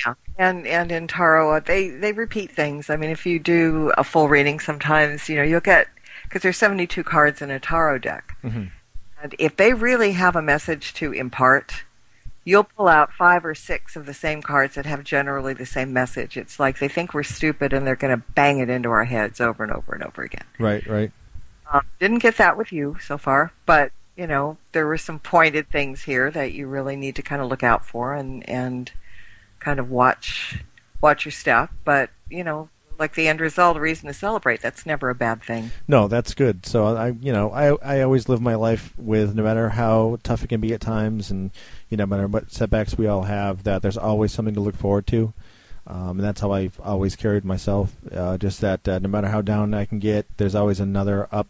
Yeah, and in tarot they repeat things. I mean, if you do a full reading, sometimes you'll get, because there's 72 cards in a tarot deck, and if they really have a message to impart, you'll pull out 5 or 6 of the same cards that have generally the same message. It's like they think we're stupid and they're going to bang it into our heads over and over and over again. Right. Didn't get that with you so far, but, there were some pointed things here that you really need to kind of look out for and kind of watch your step. But, like the end result, a reason to celebrate. That's never a bad thing. No, that's good. So I always live my life with, no matter how tough it can be at times, and no matter what setbacks we all have, that there's always something to look forward to. And that's how I've always carried myself. Just that no matter how down I can get, there's always another up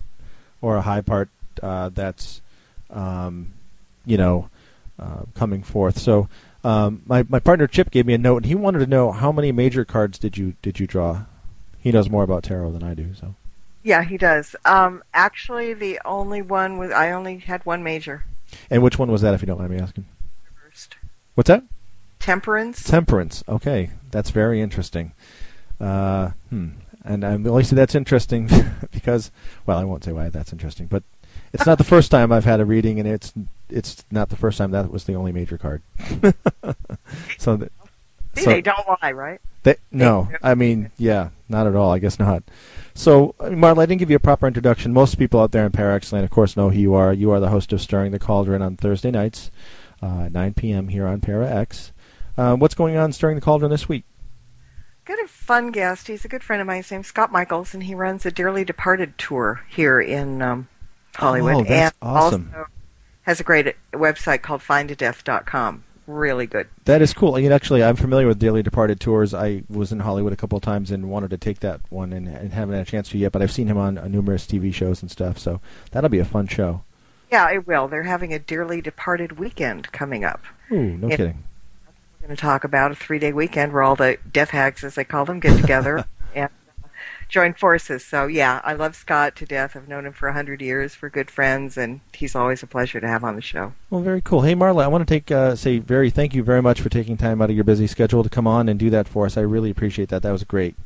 or a high part that's coming forth. So my partner Chip gave me a note, and he wanted to know, how many major cards did you draw? He knows more about tarot than I do. So yeah, he does. Actually, the only one was, I only had one major. And which one was that, if you don't mind me asking? First. What's that? Temperance. Temperance. Okay, that's very interesting. And I only say that's interesting because, well, I won't say why that's interesting, but it's not the first time I've had a reading, and it's not the first time that was the only major card. They don't lie, right? No, I mean, yeah, not at all. I guess not. So, Marla, I didn't give you a proper introduction. Most people out there in Parax Land, of course, know who you are. You are the host of Stirring the Cauldron on Thursday nights, 9 p.m. here on Parax. What's going on Stirring the Cauldron this week? Got a fun guest. He's a good friend of mine. His name's Scott Michaels, and he runs a Dearly Departed tour here in Hollywood. Oh, that's and awesome. Also has a great website called findadeath.com. Really good. That is cool. Actually, I'm familiar with Dearly Departed tours. I was in Hollywood a couple of times and wanted to take that one, and haven't had a chance to yet, but I've seen him on numerous TV shows and stuff, so that'll be a fun show. Yeah, it will. They're having a Dearly Departed weekend coming up. Ooh, no kidding. We're going to talk about a 3-day weekend where all the death hags, as they call them, get together and join forces. So, yeah, I love Scott to death. I've known him for 100 years. We're good friends, and he's always a pleasure to have on the show. Well, very cool. Hey, Marla, I want to thank you very much for taking time out of your busy schedule to come on and do that for us. I really appreciate that. That was great.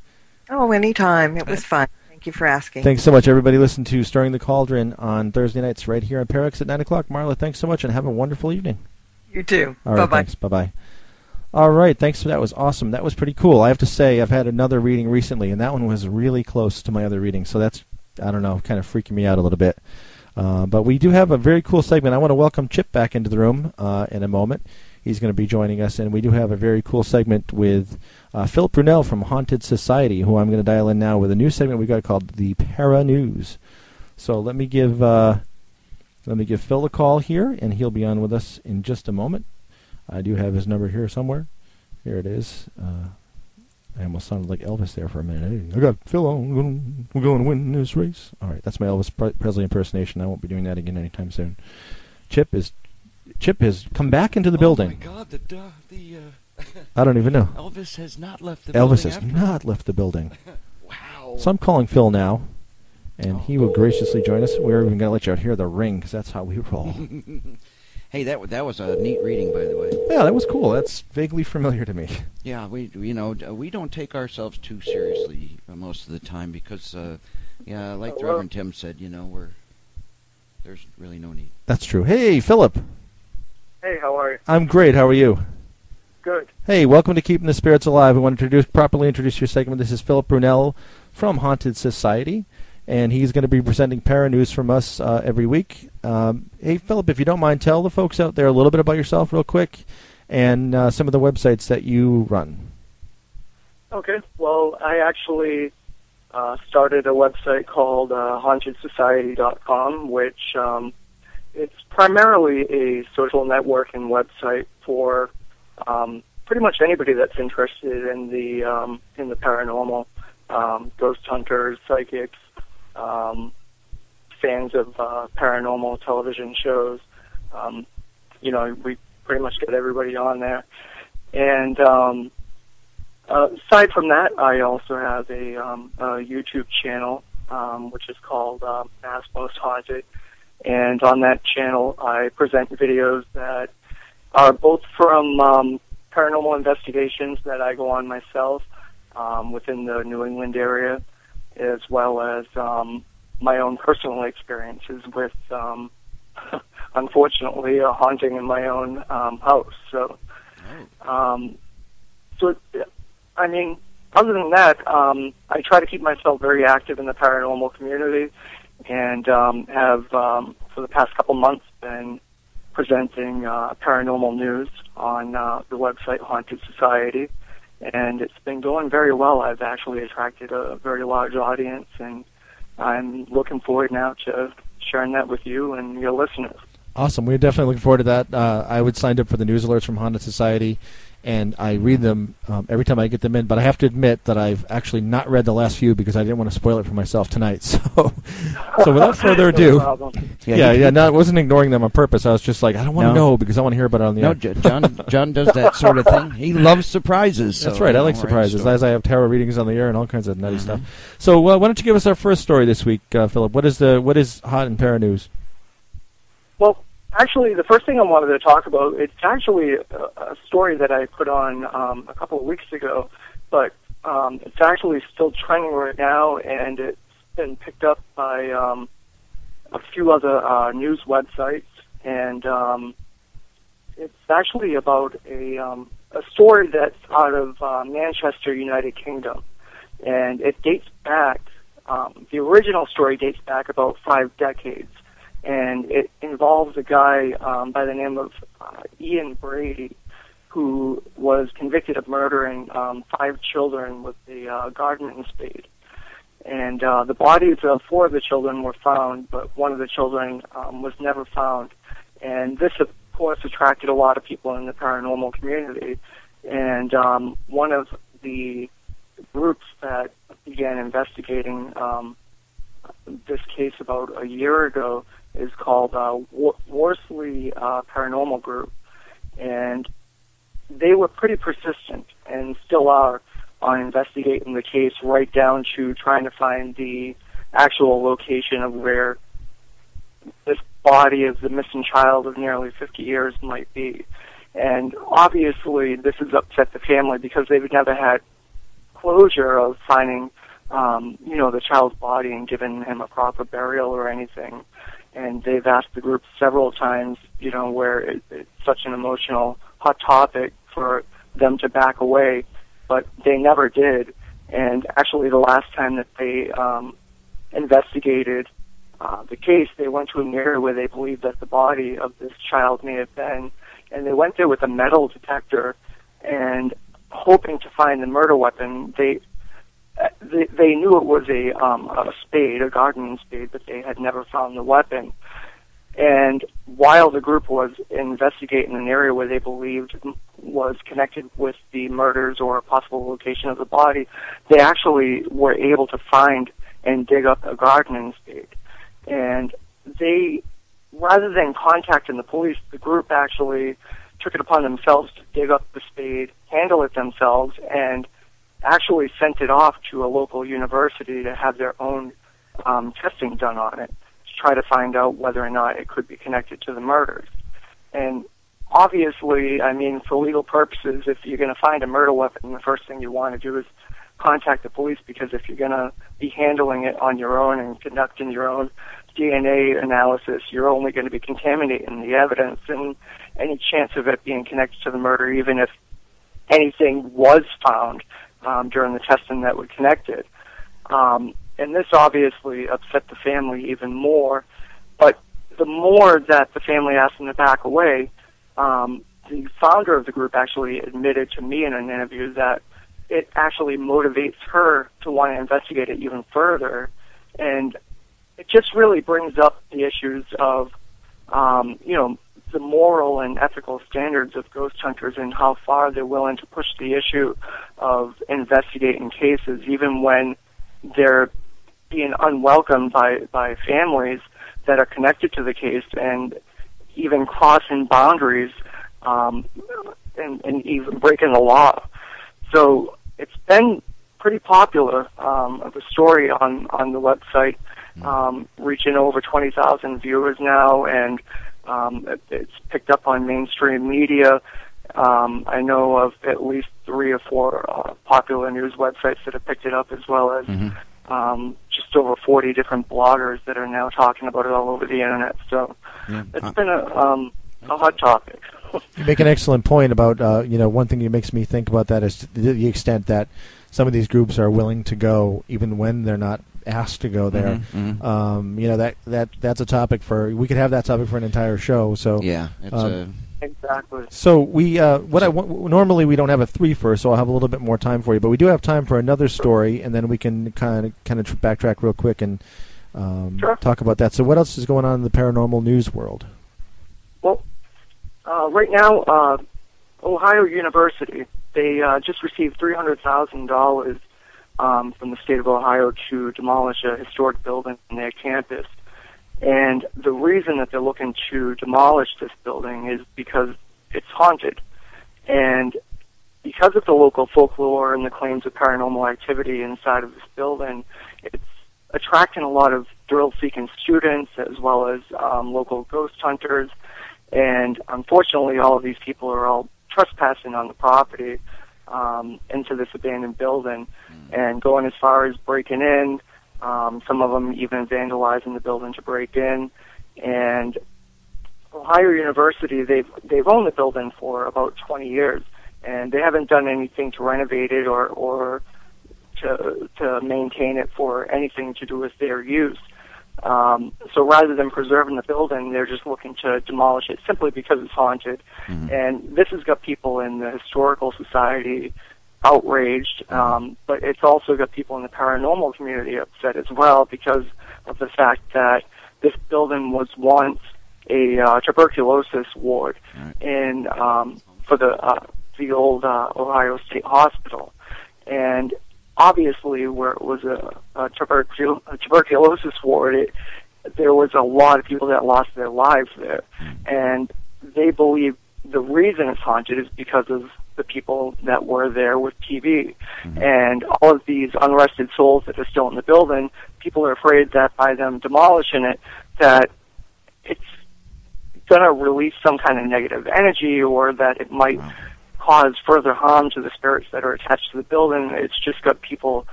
Oh, anytime. It was fun. Thank you for asking. Thanks so much, everybody. Listen to Stirring the Cauldron on Thursday nights right here on Parax at 9 o'clock. Marla, thanks so much, and have a wonderful evening. You too. All right, bye-bye. Thanks. Bye-bye. All right, thanks for that. Was awesome. That was pretty cool. I have to say, I've had another reading recently, and that one was really close to my other reading, so that's, I don't know, kind of freaking me out a little bit. But we do have a very cool segment. I want to welcome Chip back into the room in a moment. He's going to be joining us, and we do have a very cool segment with Philip Brunel from Haunted Society, who I'm going to dial in now with a new segment we've got called the Para News. So let me give Phil a call here, and he'll be on with us in just a moment. I do have his number here somewhere. Here it is. I almost sounded like Elvis there for a minute. Hey, I got Phil on. We're going to win this race. All right, that's my Elvis Presley impersonation. I won't be doing that again anytime soon. Chip has come back into the building. Oh my God! I don't even know. Elvis has not left the building. Elvis has not left the building. Wow. So I'm calling Phil now, and he will graciously join us. We're even going to let you hear the ring, because that's how we roll. Hey, that was a neat reading, by the way. Yeah, that was cool. That's vaguely familiar to me. Yeah, we don't take ourselves too seriously most of the time because, like the Reverend Tim said, there's really no need. That's true. Hey, Philip. Hey, how are you? I'm great. How are you? Good. Hey, welcome to Keeping the Spirits Alive. We want to properly introduce your segment. This is Philip Brunel from Haunted Society, and he's going to be presenting Para News from us every week. Hey, Philip, if you don't mind, tell the folks out there a little bit about yourself real quick and some of the websites that you run. Okay. Well, I actually started a website called HauntedSociety.com, which it's primarily a social networking website for pretty much anybody that's interested in the paranormal, ghost hunters, psychics, fans of paranormal television shows. We pretty much get everybody on there. And aside from that, I also have a YouTube channel, which is called Ask Most Haunted. And on that channel, I present videos that are both from paranormal investigations that I go on myself within the New England area, as well as my own personal experiences with, unfortunately, a haunting in my own house. So, other than that, I try to keep myself very active in the paranormal community, and have, for the past couple months, been presenting paranormal news on the website Haunted Society. and it's been going very well. I've actually attracted a very large audience, and I'm looking forward now to sharing that with you and your listeners. Awesome. We're definitely looking forward to that. I would sign up for the news alerts from Honda Society, and I read them every time I get them in. But I have to admit that I've actually not read the last few because I didn't want to spoil it for myself tonight. So without further ado, I wasn't ignoring them on purpose. I was just like, I don't want to know because I want to hear about it on the air. John does that sort of thing. He loves surprises. That's right. I like surprises, as I have tarot readings on the air and all kinds of nutty stuff. So why don't you give us our first story this week, Philip? What is hot in para news? Well, actually, the first thing I wanted to talk about, it's actually a story that I put on a couple of weeks ago, but it's actually still trending right now, and it's been picked up by a few other news websites, and it's actually about a story that's out of Manchester, United Kingdom, and it dates back, the original story dates back about 5 decades. And it involves a guy by the name of Ian Brady, who was convicted of murdering 5 children with a gardening spade. And the bodies of 4 of the children were found, but one of the children was never found. And this, of course, attracted a lot of people in the paranormal community. And one of the groups that began investigating this case about a year ago is called Worsley Paranormal Group, and they were pretty persistent and still are on investigating the case right down to trying to find the actual location of where this body of the missing child of nearly 50 years might be. And obviously this has upset the family because they've never had closure of finding the child's body and giving him a proper burial or anything. And they've asked the group several times, where it's such an emotional, hot topic for them to back away, but they never did. And actually the last time that they investigated the case, they went to an area where they believed that the body of this child may have been, and they went there with a metal detector and hoping to find the murder weapon. They knew it was a spade, a gardening spade, but they had never found the weapon. And while the group was investigating an area where they believed was connected with the murders or a possible location of the body, they actually were able to find and dig up a gardening spade. And they, rather than contacting the police, the group actually took it upon themselves to dig up the spade, handle it themselves, and actually sent it off to a local university to have their own testing done on it to try to find out whether or not it could be connected to the murders. And obviously, for legal purposes, if you're going to find a murder weapon, the first thing you want to do is contact the police, because if you're going to be handling it on your own and conducting your own DNA analysis, you're only going to be contaminating the evidence, and any chance of it being connected to the murder, even if anything was found during the testing that would connect it. And this obviously upset the family even more, but the more that the family asked them to back away, the founder of the group actually admitted to me in an interview that it actually motivates her to want to investigate it even further. And it just really brings up the issues of, the moral and ethical standards of ghost hunters and how far they're willing to push the issue of investigating cases, even when they're being unwelcomed by families that are connected to the case, and even crossing boundaries and even breaking the law. So it's been pretty popular, of a story on the website, reaching over 20,000 viewers now, and it's picked up on mainstream media. I know of at least 3 or 4 popular news websites that have picked it up, as well as just over 40 different bloggers that are now talking about it all over the internet. So it's been a hot topic. You make an excellent point about, one thing that makes me think about that is the extent that some of these groups are willing to go even when they're not asked to go there. That's a topic we could have that topic for an entire show. So yeah, it's Exactly. So normally we don't have a three-fer, so I'll have a little bit more time for you. But we do have time for another story, and then we can kind of backtrack real quick and talk about that. So what else is going on in the paranormal news world? Well, right now, Ohio University, they just received $300,000 from the state of Ohio to demolish a historic building on their campus. And the reason that they're looking to demolish this building is because it's haunted. And because of the local folklore and the claims of paranormal activity inside of this building, it's attracting a lot of thrill-seeking students as well as local ghost hunters. And unfortunately, all of these people are all trespassing on the property into this abandoned building and going as far as breaking in. Some of them even vandalizing the building to break in. And Ohio University, they've owned the building for about 20 years, and they haven't done anything to renovate it or to maintain it for anything to do with their use. So rather than preserving the building, they're just looking to demolish it simply because it's haunted. Mm-hmm. And this has got people in the Historical Society outraged, but it's also got people in the paranormal community upset as well because of the fact that this building was once a tuberculosis ward in for the old Ohio State Hospital, and obviously where it was a tuberculosis ward, there was a lot of people that lost their lives there, and they believe the reason it's haunted is because of the people that were there with TV. Mm-hmm. And all of these unrested souls that are still in the building, people are afraid that by them demolishing it, that it's going to release some kind of negative energy or that it might cause further harm to the spirits that are attached to the building. It's just got people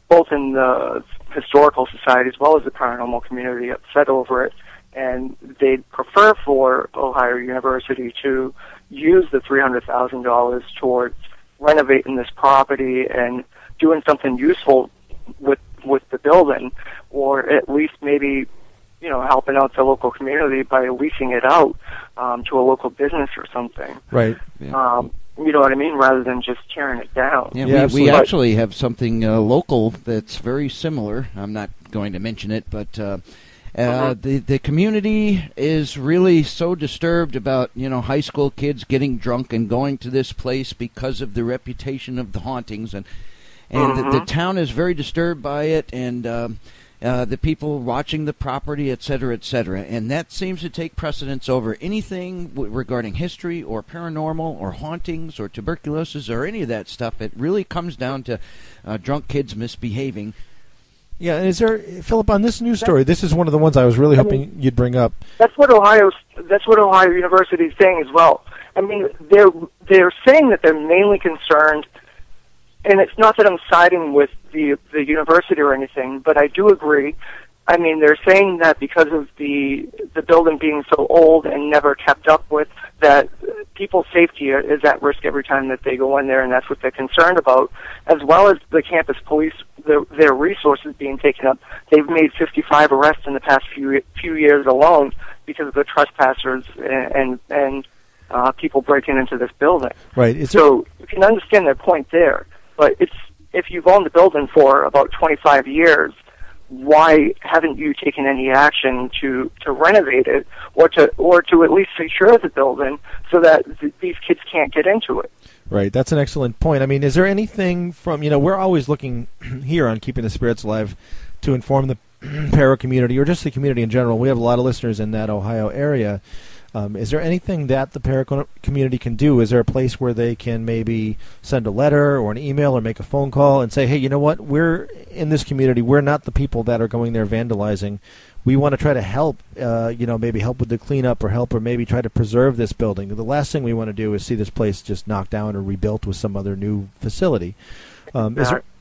both in the Historical Society as well as the paranormal community upset over it. And they'd prefer for Ohio University to use the $300,000 towards renovating this property and doing something useful with the building, or at least maybe, helping out the local community by leasing it out to a local business or something. Right. Yeah. You know what I mean? Rather than just tearing it down. Yeah, we actually have something local that's very similar. I'm not going to mention it, but the community is really so disturbed about high school kids getting drunk and going to this place because of the reputation of the hauntings, and the town is very disturbed by it, and the people watching the property, et cetera, and that seems to take precedence over anything regarding history or paranormal or hauntings or tuberculosis or any of that stuff. It really comes down to drunk kids misbehaving. Yeah, and is there, Philip, on this news story, this is one of the ones I was really hoping you'd bring up. That's what Ohio University is saying as well. I mean, they're saying that they're mainly concerned, and it's not that I'm siding with the university or anything, but I do agree. I mean, they're saying that because of the building being so old and never kept up with, that people's safety is at risk every time that they go in there, and that's what they're concerned about, as well as the campus police, their resources being taken up. They've made 55 arrests in the past few years alone because of the trespassers and people breaking into this building. Right. So you can understand their point there, but if you've owned the building for about 25 years, why haven't you taken any action to renovate it or to at least secure the building so that these kids can't get into it? Right, that's an excellent point. I mean, is there anything from, we're always looking here on Keeping the Spirits Alive to inform the para community or just the community in general. We have a lot of listeners in that Ohio area. Is there anything that the para community can do? Is there a place where they can maybe send a letter or an email or make a phone call and say, hey, you know what, we're in this community, we're not the people that are going there vandalizing. We want to try to help, maybe help with the cleanup or maybe try to preserve this building. The last thing we want to do is see this place just knocked down or rebuilt with some other new facility.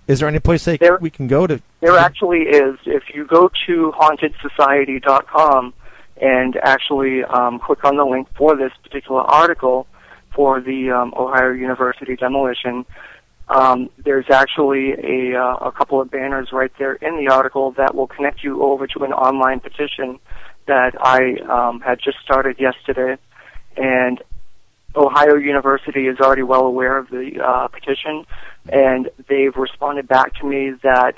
Is there any place we can go to? There actually is. If you go to HauntedSociety.com and actually click on the link for this particular article for the Ohio University demolition, there's actually a couple of banners right there in the article that will connect you over to an online petition that I had just started yesterday. And Ohio University is already well aware of the petition, and they've responded back to me that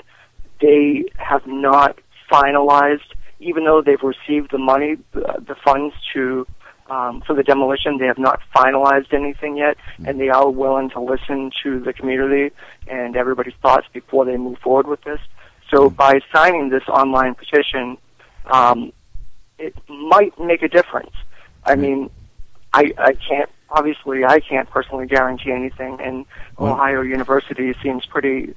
they have not finalized, even though they've received the money, the funds to for the demolition, they have not finalized anything yet, and they are willing to listen to the community and everybody's thoughts before they move forward with this. So by signing this online petition, it might make a difference. I mean, I can't personally guarantee anything, and Ohio University seems pretty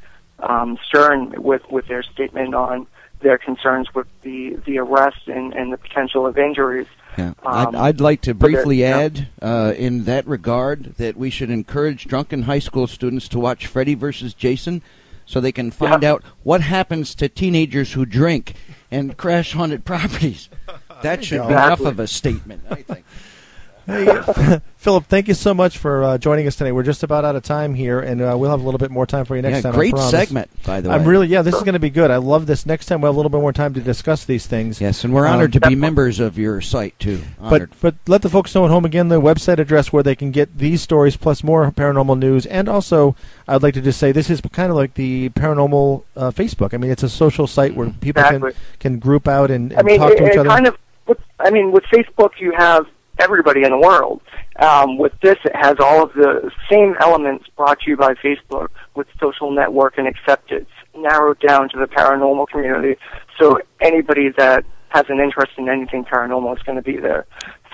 stern with their statement on their concerns with the arrest and the potential of injuries. Yeah. I'd like to briefly add in that regard that we should encourage drunken high school students to watch Freddy versus Jason so they can find out what happens to teenagers who drink and crash haunted properties. That should be enough of a statement, I think. Hey, Philip, thank you so much for joining us today. We're just about out of time here, and we'll have a little bit more time for you next time. Great segment, by the way. This is going to be good. I love this. Next time we'll have a little bit more time to discuss these things. Yes, and we're honored to be members of your site, too. Honored. But let the folks know at home again the website address where they can get these stories plus more paranormal news. And also, I'd like to just say this is kind of like the paranormal Facebook. I mean, it's a social site where people can group out and talk to each other. With Facebook, you have everybody in the world. With this, it has all of the same elements brought to you by Facebook with social network and acceptance, narrowed down to the paranormal community. So anybody that has an interest in anything paranormal is going to be there.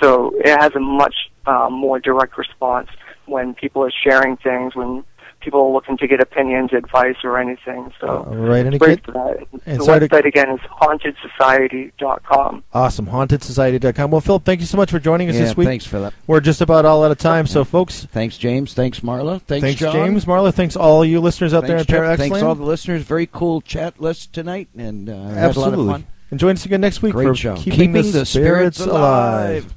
So it has a much more direct response when people are sharing things, when people are looking to get opinions, advice, or anything. So right, great for that. The website, again, is HauntedSociety.com. Awesome, HauntedSociety.com. Well, Philip, thank you so much for joining us this week. Thanks, Philip. We're just about all out of time, so folks. Thanks, James. Thanks, Marla. Thanks, John. James, Marla. Thanks, all you listeners out there at Para Thanks, all the listeners. Very cool chat list tonight, and had a lot of fun. And join us again next week for show. Keeping the Spirits Alive.